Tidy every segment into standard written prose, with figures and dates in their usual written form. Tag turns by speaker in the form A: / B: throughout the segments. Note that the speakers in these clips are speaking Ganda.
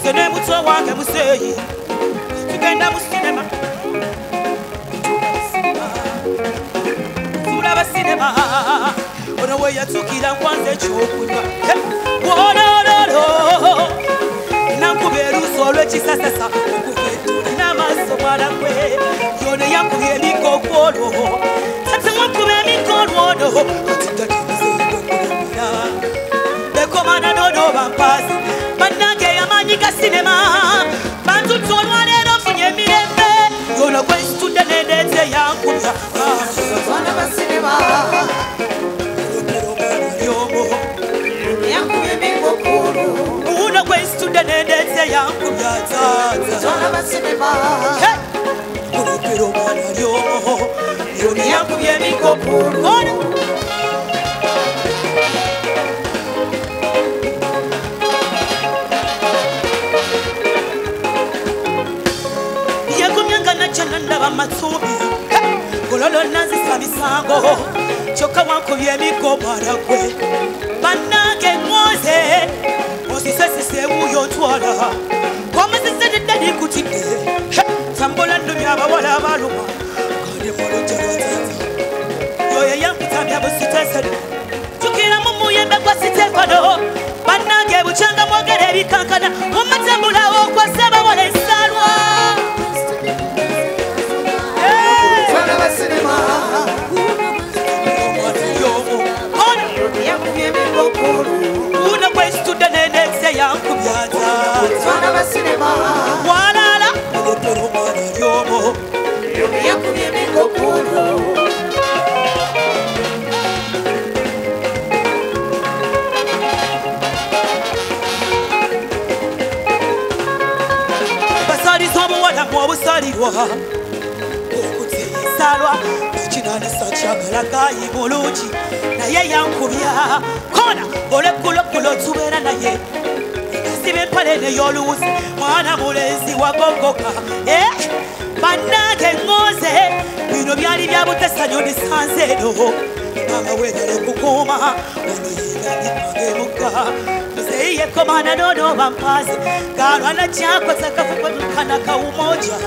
A: Sene muto wange museyi tugenda mu sinema tulaba sinema ono we yatukira nkwanza ekyokunywa wolololo nankubeeruusa olw'ekisasasa okuventulina amaaso mwana gwe yone yankubye emikokwolo tate wankuba emikolwono atiddakimuzeegokulumira bekomana nono bampazi bannange yamanyi ga sinema bantutte olwaleero nfunye emirembe yono gwe nsitudde nendeete yankubya abaana ba sinema yankubye emikokwolo uno gwe nsitudde nendeete yankubya taata ba sinema olekera omwana lyomo yone yankubye emikokwolo ndaba matsubi gololo nazisa misango kyokka wankubye emigomara gwe bannange ngoze osisesise wuyo ntwala omuzizededde nikutidde tambula nnumya abawala abaluma kandi mulojja lwatata yoyo yankutambya busitesere tukira mu muyembe gwa sitefano bannange bukyanga mwogera ebikankana mumatambulawo kwasa abawala ensalwa uno kwesitudde nendeese yankubyata walala olopera omwana lyomo yakubye emikokulu basaliza obuwala mu obusalirwa salwa kinanisa kyagalagayi bulungi naye yankubya kona olekulokulo tubeera naye siba empale ney'oluwuzi mwana mulenzi wagogoka bannange ngoze bino byali bya butesanyo nisanze eno mama wenyale kukuuma ono yenanimage mugga muzeyi yekomana nono bampazi galwana kyakoza kafukwemukana kawumoja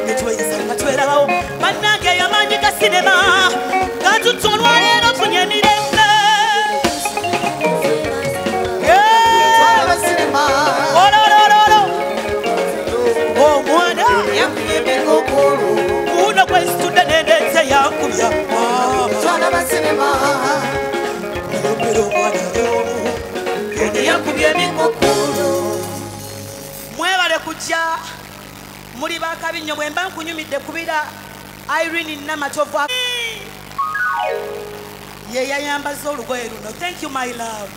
A: netweyisa nga twerabawo bannange yamanyi ga sinema gatutta olwaleero funye emirembe ololololo omwana uno kwesitudde nendeese yankubya olopera omwana lyomu ene yankubya emikokulu mwebale kujja muli bakabinyo bwe mba nkunyumidde kubira Irene Namatovu ye yayambaza olugoye luno. Thank you my love.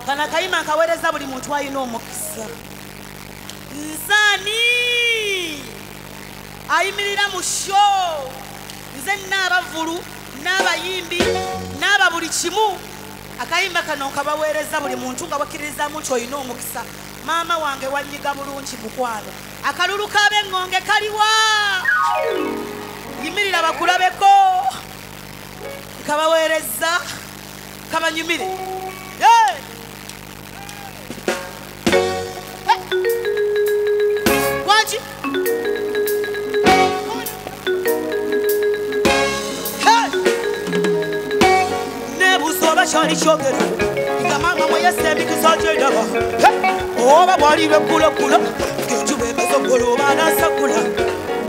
A: Kana kayima nkawereza buli muntu alina omukisa. Nzani ayimirira mu show nze n'abavulu n'abayimbi n'aba buli kimu akayimba kano kabaweereza buli muntu nga bakkiririzaamu nti olina omukisa. Maama wange wanyiga bulungi mukwano akalulu k'ab'engonge kaliwa yimirira bakulabeko kabaweereza kabanyumire wangi nebuuza oba kyali kyogero nga maama mweyasa emikisa gyendaba oba bwali lweggulogulo ngenjuba emaze ogolooba anansakula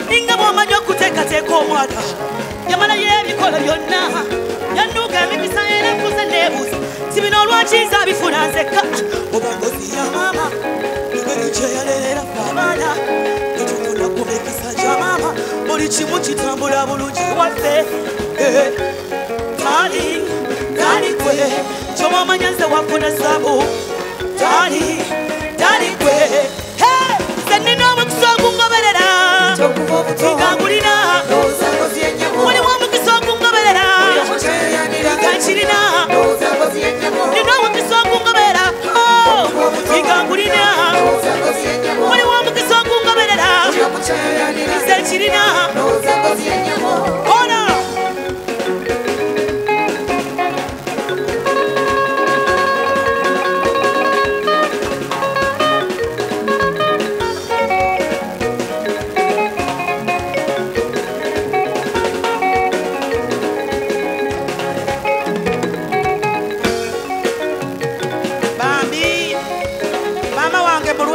A: ninga bw'omanyi okuteekateeka omwana yamalayo ebikola byonna yannuuka emikisa era nkuze neebuuza ti bino olwakiyinza abifuna nzekka oba ngozi ya maama engeri gyeyaleerera abaana netufuna ku mikisa gya maama buli kimu kitambula bulungi waffe tali kwe ky'oba omanya nze wafuna saabu tali kwe nze nnina omukisa ogungoberera ngangulina waliwo omukisa ogungoberera ngankirina nina omukisa ogungoberera ngangulina waliwo omukisa ogungoberera nze nkirina ona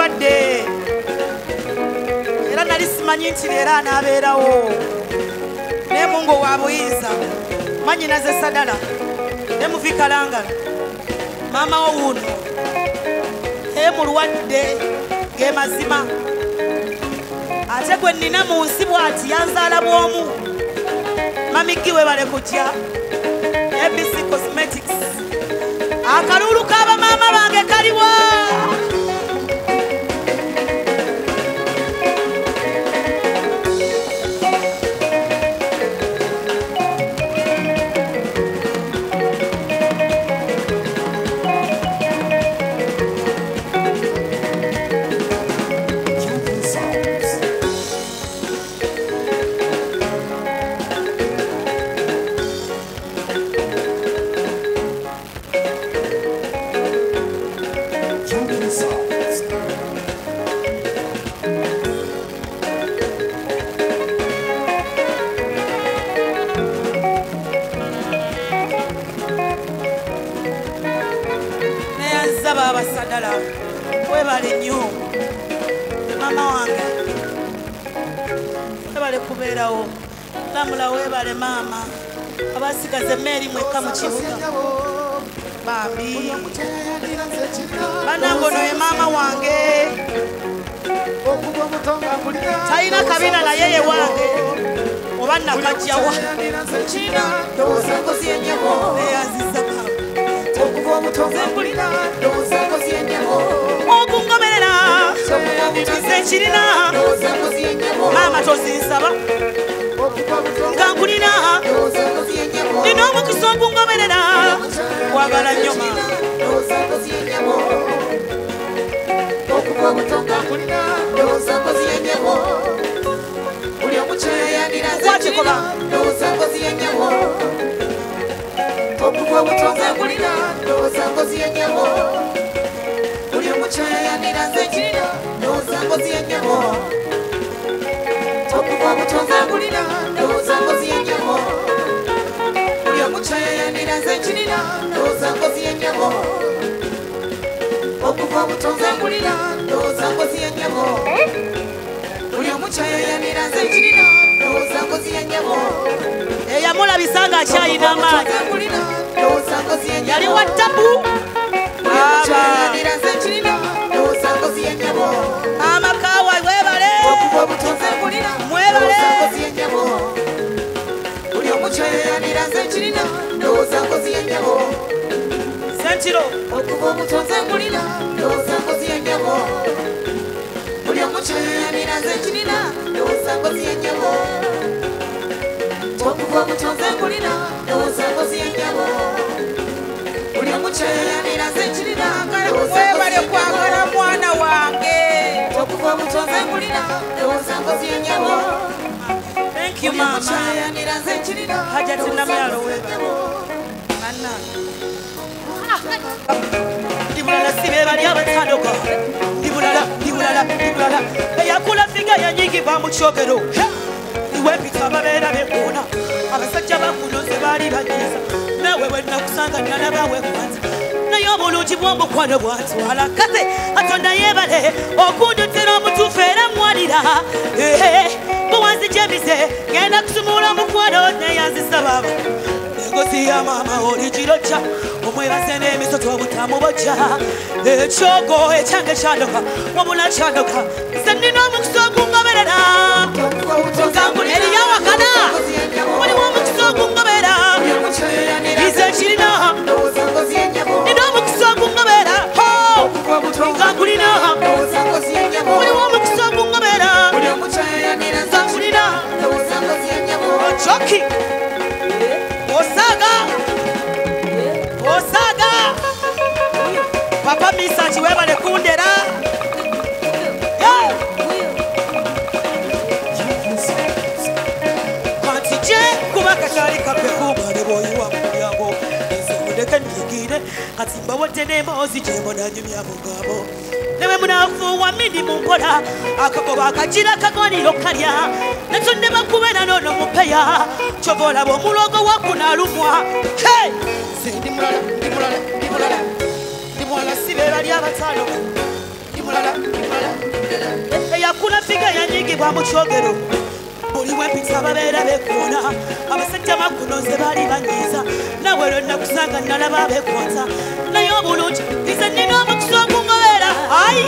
A: mulwadde era nali simanyi nti leero anaabeerawo naye Mungu wa buyinza manyina ze Sadala ne Muvikalangala maama wo wuuno naye mulwadde ge mazima ate gwe nnina mu nsi bw'ati yanzaala bw'omu mamigi webale kujja ABC Cosmetics akalulu k'abamaama bange kaliwa Baba Sadala webale nnyo mama wange webale kubeerawo lamula webale maama abasigaze Mary mweka mu kibuga bambi banangono ye maama wange talina kabina naye ye wange oba nakajjawa eyaziza okungoberera sekirina maama tosinsaba nga nkulina nina omukisa okungoberera wagala nnyo watikoba okuva obutonze kulina ndowooza ngozi y'ennyabo buli omukyala yandiranze ekirina ndowooza ngozi y'ennyabo okuva obutonze kulina ndowooza ngozi y'ennyabo buli omukyala yandiranze ekirina ndowooza ngozi y'ennyabo okuva obutonze kulina ndowooza ngozi y'ennyabo buli omukyala yandiranze ekirina ndowooza ngozi y'ennyabo eyamulabisanga akyalina amaanyi yali wa tabu amakawa webale mwebale sentiro okuva obutonze kulina ndowooza ngozi y'ennyabo buli omukyala yandiranze ekirina webale kwagala mwana wange okuva obutonze kulina ndowooza ngozi y'ennyabo buli omukyala yandiranze ekirina hajati namyalo webale anna ndibulala sibe bali abatandoka ndibulala eyakula figa yanyigibwa mu kyogero wepita babeera bekuuna abasajja bakunoze baali banyiza nawe bwenakusanga nalabawe kwanza naye obulungi bw'omukwano bwatwala kate katonda yeebale okundutira omutuufu era mwalira buwanzijemize genda kusumula omukwano neyanzisa baba engozi ya maama oligirojja omwebase n'emisoto obutamubojja ekyogo ekyange kyandoka wabula kyandoka nze nnina omukisa okungoberera eriyawakana waliwo omukisa okungoberera ize kirina nina omukisa okungoberera nga nkulina waliwo omukisa okungoberera nga nkulina ojoki osaga papa misaji webale kundera kantije kuba kakali kapekuba neboyiwa muyabo ezemudeke ndigire kati mbawodde n'emboozi gyembona nyumya mugabo newe munafuwa mindi munkola akagoba akagira kagoniro kalya netonde bakubera nono mupeya kyova olaba omulogo wakunalumwa ndimulala sibe bali abatalo ndimulala makula figa yanyigibwa mu kyogero buli wempisa babeera bekoona abasajja bakunoze baali banyiiza nawe lwonna kusanga nalaba bekonza naye obulungi nze nnina omukisa okungobera ayi